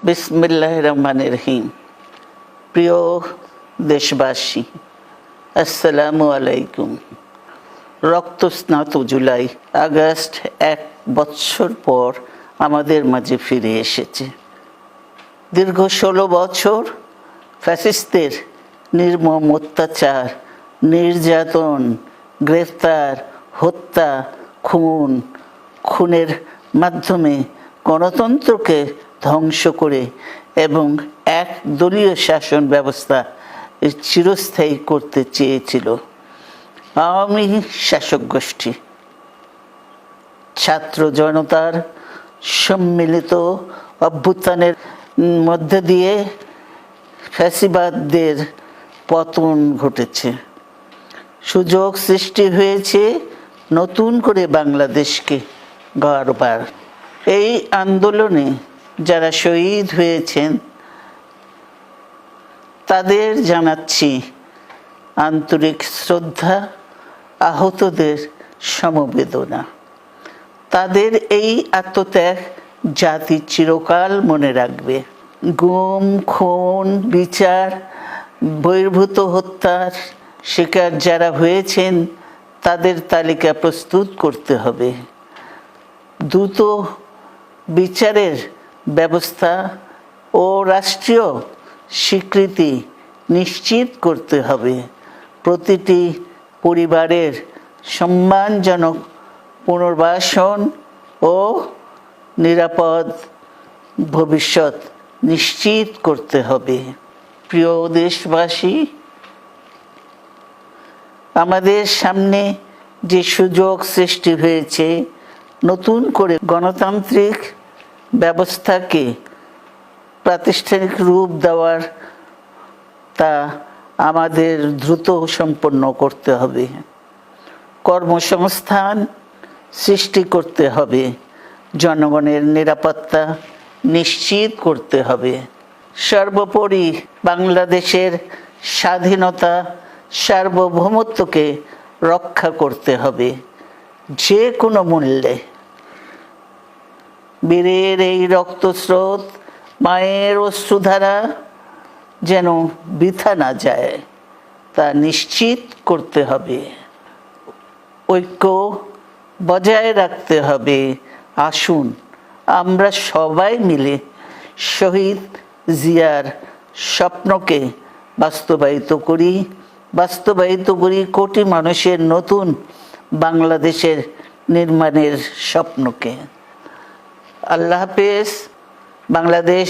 বিসমিল্লাহির রহমানির রহিম। প্রিয় দেশবাসী, আসসালামু আলাইকুম। রক্তস্নাত জুলাই আগস্ট 1 বছর পর আমাদের মাঝে ফিরে এসেছে। দীর্ঘ 16 বছর ফ্যাসিস্টদের নির্মম অত্যাচার, নির্যাতন, গ্রেফতার, হত্যা, খুনের মাধ্যমে গণতন্ত্রকে ধ্বংস করে এবং একদলীয় শাসন ব্যবস্থা চিরস্থায়ী করতে চেয়েছিল আওয়ামী শাসক গোষ্ঠী। ছাত্র জনতার সম্মিলিত অভ্যুত্থানের মধ্যে দিয়ে ফ্যাসিবাদদের পতন ঘটেছে। সুযোগ সৃষ্টি হয়েছে নতুন করে বাংলাদেশকে গড়বার। এই আন্দোলনে যারা শহীদ হয়েছেন তাদের জানাচ্ছি আন্তরিক শ্রদ্ধা, আহতদের সমবেদনা। তাদের এই আত্মত্যাগ জাতি চিরকাল মনে রাখবে। গুম, খুন, বিচার, বহির্ভূত হত্যার শিকার যারা হয়েছেন তাদের তালিকা প্রস্তুত করতে হবে। দ্রুত বিচারের ব্যবস্থা ও রাষ্ট্রীয় স্বীকৃতি নিশ্চিত করতে হবে। প্রতিটি পরিবারের সম্মানজনক পুনর্বাসন ও নিরাপদ ভবিষ্যৎ নিশ্চিত করতে হবে। প্রিয় দেশবাসী, আমাদের সামনে যে সুযোগ সৃষ্টি হয়েছে নতুন করে গণতান্ত্রিক ব্যবস্থাকে প্রাতিষ্ঠানিক রূপ দেওয়ার, তা আমাদের দ্রুত সম্পন্ন করতে হবে। কর্মসংস্থান সৃষ্টি করতে হবে, জনগণের নিরাপত্তা নিশ্চিত করতে হবে। সর্বোপরি বাংলাদেশের স্বাধীনতা, সার্বভৌমত্বকে রক্ষা করতে হবে যে কোনো মূল্যে। বীরের এই রক্তস্রোত, মায়ের অশ্রুধারা যেন বৃথা না যায় তা নিশ্চিত করতে হবে। ঐক্য বজায় রাখতে হবে। আসুন আমরা সবাই মিলে শহীদ জিয়ার স্বপ্নকে বাস্তবায়িত করি কোটি মানুষের নতুন বাংলাদেশের নির্মাণের স্বপ্নকে। আল্লাহ হাফেজ। বাংলাদেশ